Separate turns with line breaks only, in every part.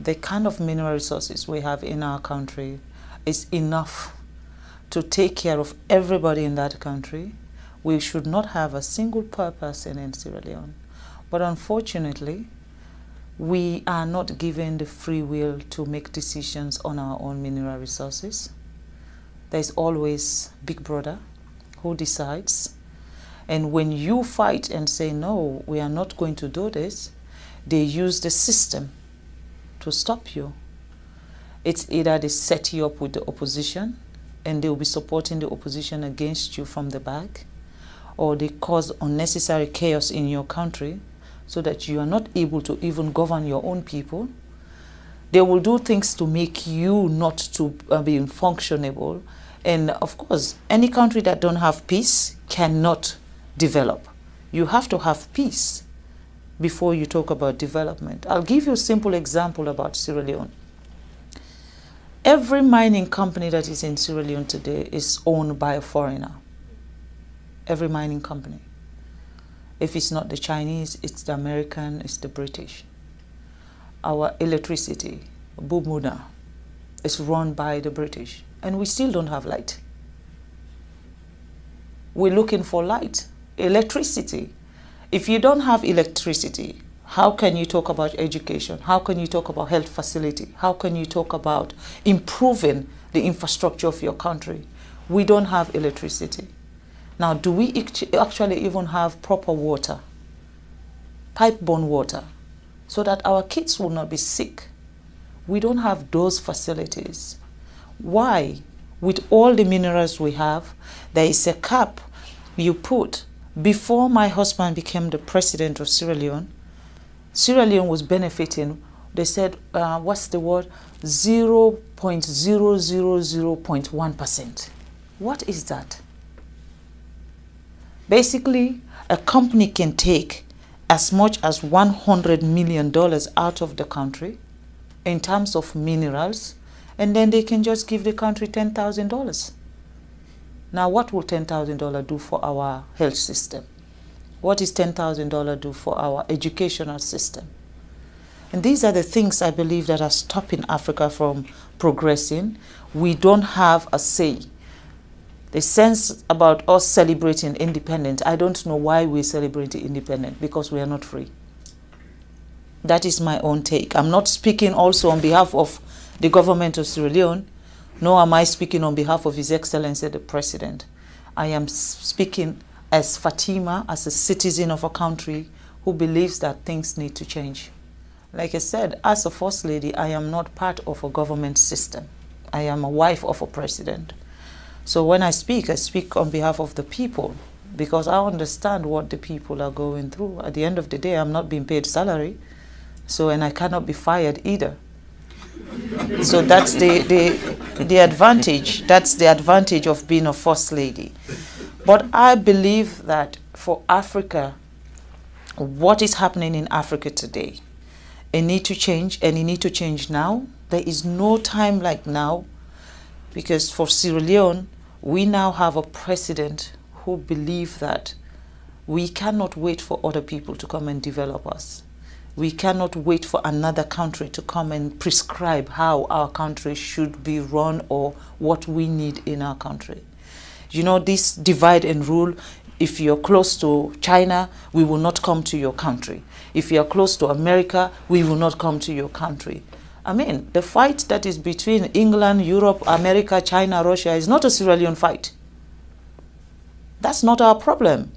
the kind of mineral resources we have in our country is enough to take care of everybody in that country. We should not have a single poor person in Sierra Leone. But unfortunately, we are not given the free will to make decisions on our own mineral resources. There's always Big Brother who decides. And when you fight and say, no, we are not going to do this, they use the system to stop you. It's either they set you up with the opposition and they'll be supporting the opposition against you from the back, or they cause unnecessary chaos in your country so that you are not able to even govern your own people. They will do things to make you not to be functionable. And of course, any country that don't have peace cannot develop. You have to have peace before you talk about development. I'll give you a simple example about Sierra Leone. Every mining company that is in Sierra Leone today is owned by a foreigner. Every mining company. If it's not the Chinese, it's the American, it's the British. Our electricity, Bumuna, is run by the British, and we still don't have light. We're looking for light, electricity. If you don't have electricity, how can you talk about education? How can you talk about health facility? How can you talk about improving the infrastructure of your country? We don't have electricity. Now, do we actually even have proper water, pipe-borne water, so that our kids will not be sick? We don't have those facilities. Why? With all the minerals we have, there is a cap you put. Before my husband became the president of Sierra Leone was benefiting, they said, what's the word? 0.000.1%. What is that? Basically, a company can take as much as $100 million out of the country in terms of minerals, and then they can just give the country $10,000. Now, what will $10,000 do for our health system? What is $10,000 do for our educational system? And these are the things I believe that are stopping Africa from progressing. We don't have a say. The sense about us celebrating independence, I don't know why we celebrate independence, because we are not free. That is my own take. I'm not speaking also on behalf of the government of Sierra Leone, nor am I speaking on behalf of His Excellency the President. I am speaking as Fatima, as a citizen of a country who believes that things need to change. Like I said, as a First Lady, I am not part of a government system. I am a wife of a president. So when I speak on behalf of the people, because I understand what the people are going through. At the end of the day, I'm not being paid salary, so, and I cannot be fired either. So that's the advantage. That's the advantage of being a First Lady. But I believe that for Africa, what is happening in Africa today, it needs to change, and it needs to change now. There is no time like now, because for Sierra Leone, we now have a president who believes that we cannot wait for other people to come and develop us. We cannot wait for another country to come and prescribe how our country should be run or what we need in our country. You know, this divide and rule, if you're close to China, we will not come to your country. If you're close to America, we will not come to your country. I mean, the fight that is between England, Europe, America, China, Russia is not a Sierra Leone fight. That's not our problem.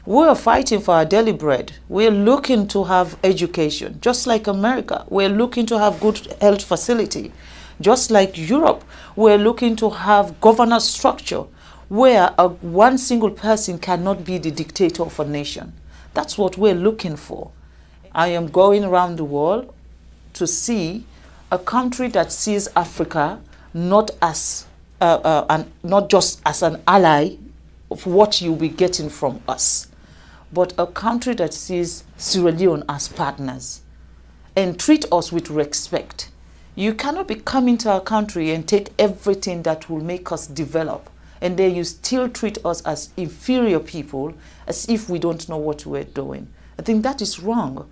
We're fighting for our daily bread. We're looking to have education, just like America. We're looking to have good health facility. Just like Europe, we're looking to have governance structure where one single person cannot be the dictator of a nation. That's what we're looking for. I am going around the world to see a country that sees Africa not as not just as an ally of what you'll be getting from us, but a country that sees Sierra Leone as partners and treat us with respect. You cannot be coming to our country and take everything that will make us develop, and then you still treat us as inferior people, as if we don't know what we're doing. I think that is wrong.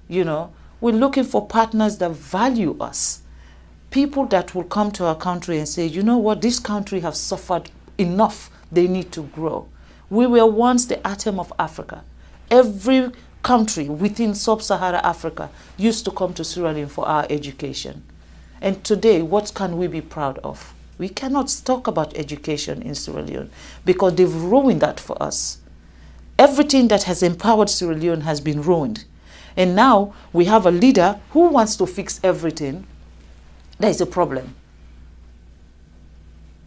You know, We're looking for partners that value us. People that will come to our country and say, you know what, this country has suffered enough. They need to grow. We were once the atom of Africa. Every country within sub-Saharan Africa used to come to Sierra Leone for our education. And today, what can we be proud of? We cannot talk about education in Sierra Leone because they've ruined that for us. Everything that has empowered Sierra Leone has been ruined. And now we have a leader who wants to fix everything. There is a problem.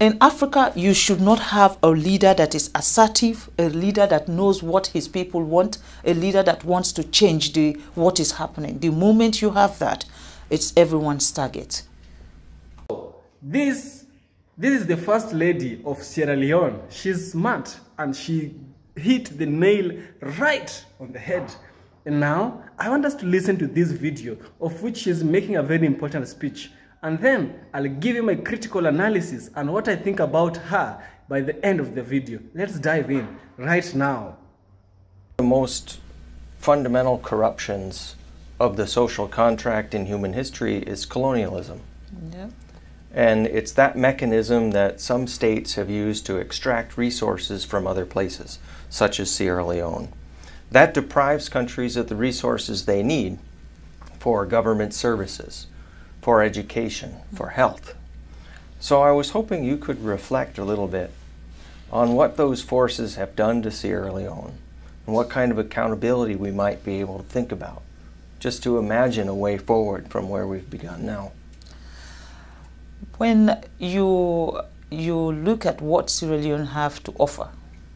In Africa, you should not have a leader that is assertive, a leader that knows what his people want, a leader that wants to change what is happening. The moment you have that, it's everyone's target.
This is the First Lady of Sierra Leone. She's smart and she hit the nail right on the head. And now, I want us to listen to this video of which she's making a very important speech. And then, I'll give you my critical analysis and what I think about her by the end of the video. Let's dive in right now.
The most fundamental corruptions of the social contract in human history is colonialism.
Yeah.
And it's that mechanism that some states have used to extract resources from other places, such as Sierra Leone. That deprives countries of the resources they need for government services, for education, for health. So I was hoping you could reflect a little bit on what those forces have done to Sierra Leone and what kind of accountability we might be able to think about, just to imagine a way forward from where we've begun now.
When you look at what Sierra Leone have to offer,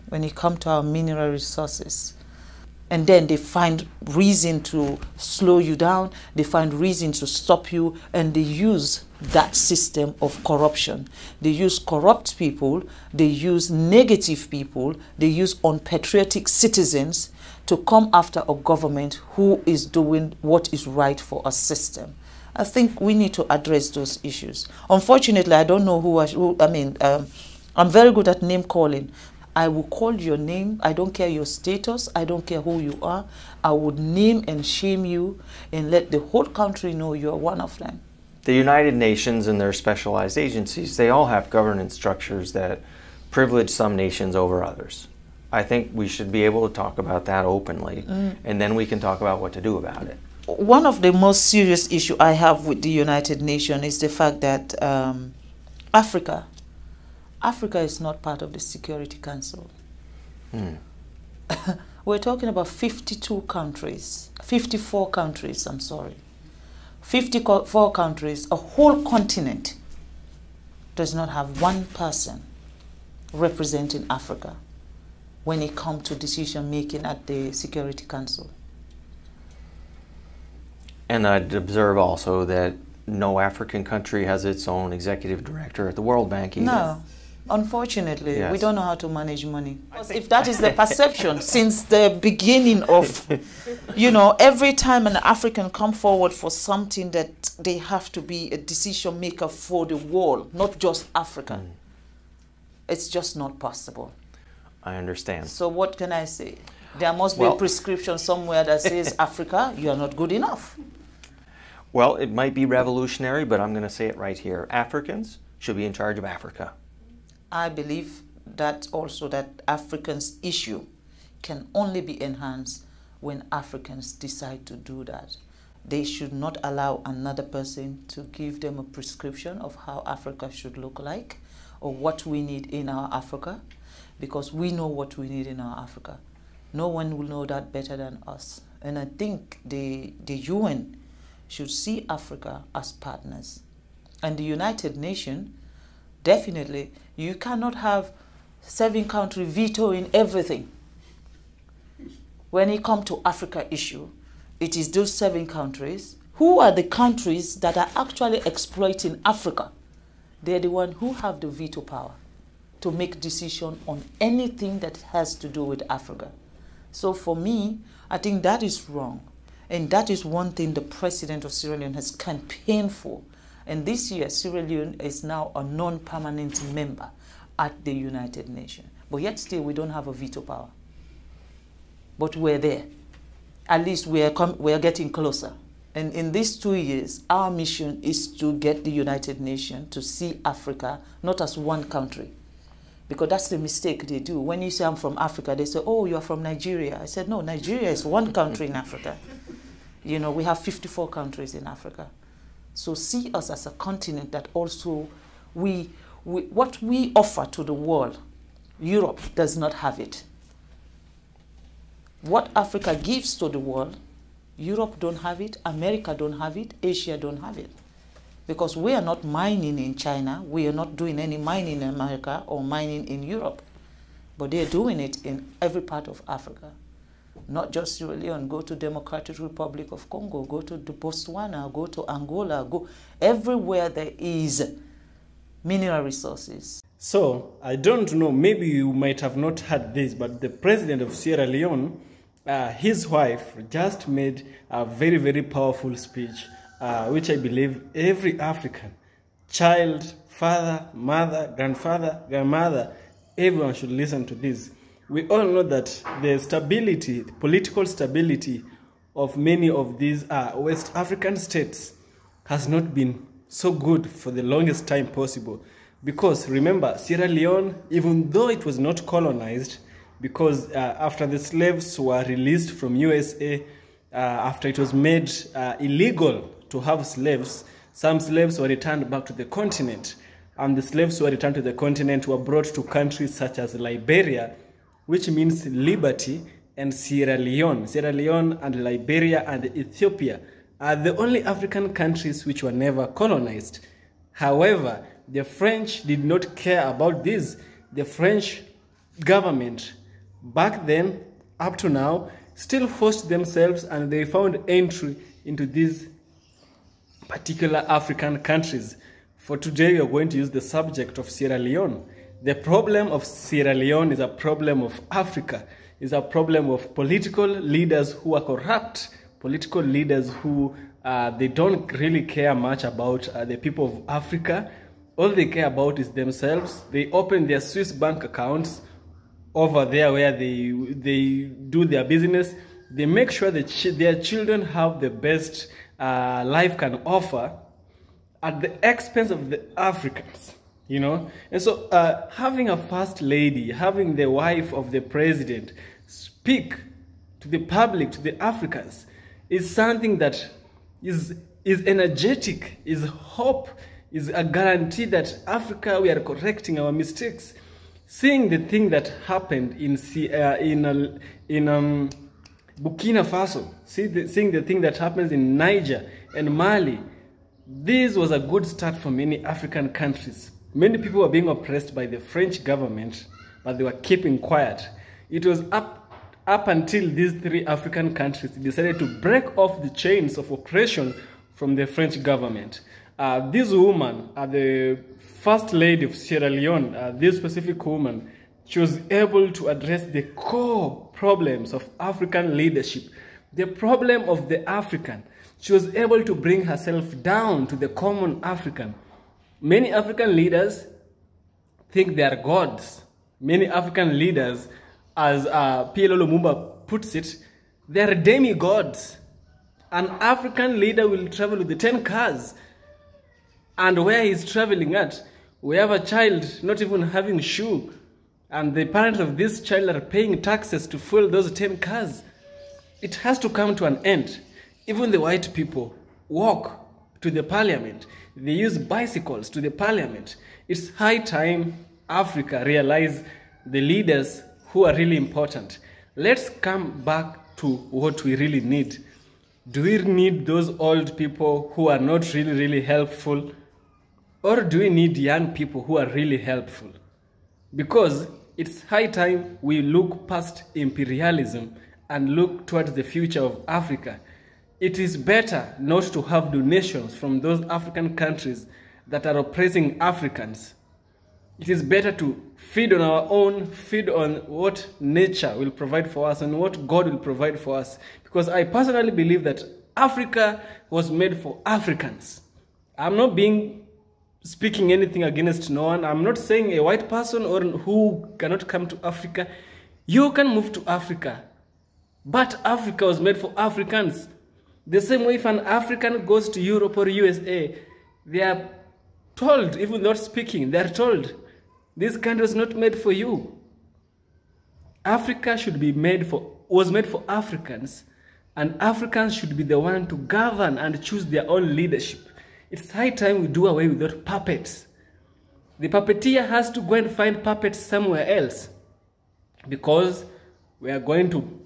when it comes to our mineral resources, and then they find reason to slow you down, they find reason to stop you, and they use that system of corruption. They use corrupt people, they use negative people, they use unpatriotic citizens to come after a government who is doing what is right for a system. I think we need to address those issues. Unfortunately, I don't know I'm very good at name calling. I will call your name. I don't care your status. I don't care who you are. I would name and shame you and let the whole country know you're one of them.
The United Nations and their specialized agencies, they all have governance structures that privilege some nations over others. I think we should be able to talk about that openly, and then we can talk about what to do about it.
One of the most serious issues I have with the United Nations is the fact that Africa is not part of the Security Council. We're talking about 54 countries, I'm sorry. 54 countries, a whole continent does not have one person representing Africa when it comes to decision making at the Security Council.
And I'd observe also that no African country has its own executive director at the World Bank either.
No, unfortunately,
yes.
We don't know how to manage money. If that is the perception since the beginning of, every time an African come forward for something that they have to be a decision maker for the world, not just Africa. It's just not possible.
I understand.
So what can I say? There must be a prescription somewhere that says, Africa, you are not good enough.
Well, it might be revolutionary, but I'm going to say it right here. Africans should be in charge of Africa.
I believe that also that Africans' issue can only be enhanced when Africans decide to do that. They should not allow another person to give them a prescription of how Africa should look like or what we need in our Africa, because we know what we need in our Africa. No one will know that better than us. And I think the UN should see Africa as partners. And the United Nations, definitely, you cannot have 7 countries vetoing everything. When it comes to Africa issue, it is those 7 countries. Who are the countries that are actually exploiting Africa? They're the ones who have the veto power to make decision on anything that has to do with Africa. So for me, I think that is wrong. And that is one thing the president of Sierra Leone has campaigned for. And this year, Sierra Leone is now a non-permanent member at the United Nations. But yet still, we don't have a veto power. But we're there. At least we're getting closer. And in these 2 years, our mission is to get the United Nations to see Africa not as one country. Because that's the mistake they do. When you say I'm from Africa, they say, oh, you're from Nigeria. I said, no, Nigeria is one country in Africa. You know, we have 54 countries in Africa. So see us as a continent that also, what we offer to the world, Europe does not have it. What Africa gives to the world, Europe don't have it, America don't have it, Asia don't have it. Because we are not mining in China, we are not doing any mining in America or mining in Europe. But they're doing it in every part of Africa. Not just Sierra Leone, go to Democratic Republic of Congo, go to Botswana, go to Angola, go everywhere there is mineral resources.
So, I don't know, maybe you might have not heard this, but the president of Sierra Leone, his wife just made a very, very powerful speech, which I believe every African, child, father, mother, grandfather, grandmother, everyone should listen to this. We all know that the stability, the political stability of many of these West African states has not been so good for the longest time possible. Because remember, Sierra Leone, even though it was not colonized, because after the slaves were released from USA, after it was made illegal to have slaves, some slaves were returned back to the continent. And the slaves who were returned to the continent were brought to countries such as Liberia, which means liberty, and Sierra Leone. Sierra Leone and Liberia and Ethiopia are the only African countries which were never colonized. However, the French did not care about this. The French government, back then, up to now, still forced themselves and they found entry into these particular African countries. For today, we are going to use the subject of Sierra Leone. The problem of Sierra Leone is a problem of Africa, is a problem of political leaders who are corrupt, political leaders who they don't really care much about the people of Africa. All they care about is themselves. They open their Swiss bank accounts over there where they do their business. They make sure that their children have the best life can offer at the expense of the Africans. You know, and so having a first lady, having the wife of the president speak to the public, to the Africans, is something that is energetic, is hope, is a guarantee that Africa, we are correcting our mistakes. Seeing the thing that happened in Burkina Faso, seeing the thing that happens in Niger and Mali, this was a good start for many African countries. Many people were being oppressed by the French government, but they were keeping quiet. It was up until these three African countries decided to break off the chains of oppression from the French government. This woman, the first lady of Sierra Leone, this specific woman, she was able to address the core problems of African leadership, the problem of the African. She was able to bring herself down to the common African. Many African leaders think they are gods. Many African leaders, as PLO Lumumba puts it, they are demigods. An African leader will travel with the 10 cars. And where he's traveling at, we have a child not even having shoe. And the parents of this child are paying taxes to fuel those 10 cars. It has to come to an end. Even the white people walk to the parliament. They use bicycles to the parliament. It's high time Africa realize the leaders who are really important. Let's come back to what we really need. Do we need those old people who are not really helpful? Or do we need young people who are really helpful? Because it's high time we look past imperialism and look towards the future of Africa. It is better not to have donations from those African countries that are oppressing Africans. It is better to feed on our own, feed on what nature will provide for us and what God will provide for us. Because I personally believe that Africa was made for Africans. I'm not speaking anything against no one. I'm not saying a white person or who cannot come to Africa. You can move to Africa. But Africa was made for Africans. The same way if an African goes to Europe or USA, they are told, even not speaking, they are told, this country is not made for you. Africa should be was made for Africans, and Africans should be the one to govern and choose their own leadership. It's high time we do away with those puppets. The puppeteer has to go and find puppets somewhere else, because we are going to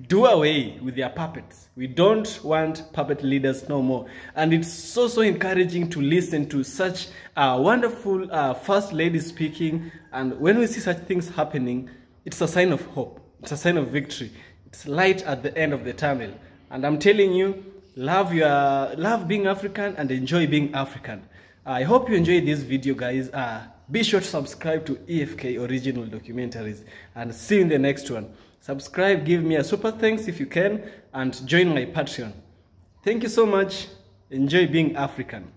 do away with their puppets. We don't want puppet leaders no more. And it's so encouraging to listen to such wonderful First Lady speaking. And when we see such things happening, it's a sign of hope. It's a sign of victory. It's light at the end of the tunnel. And I'm telling you, love being African and enjoy being African. I hope you enjoyed this video, guys. Be sure to subscribe to EFK Original Documentaries, and see you in the next one. Subscribe, give me a super thanks if you can, and join my Patreon. Thank you so much. Enjoy being African.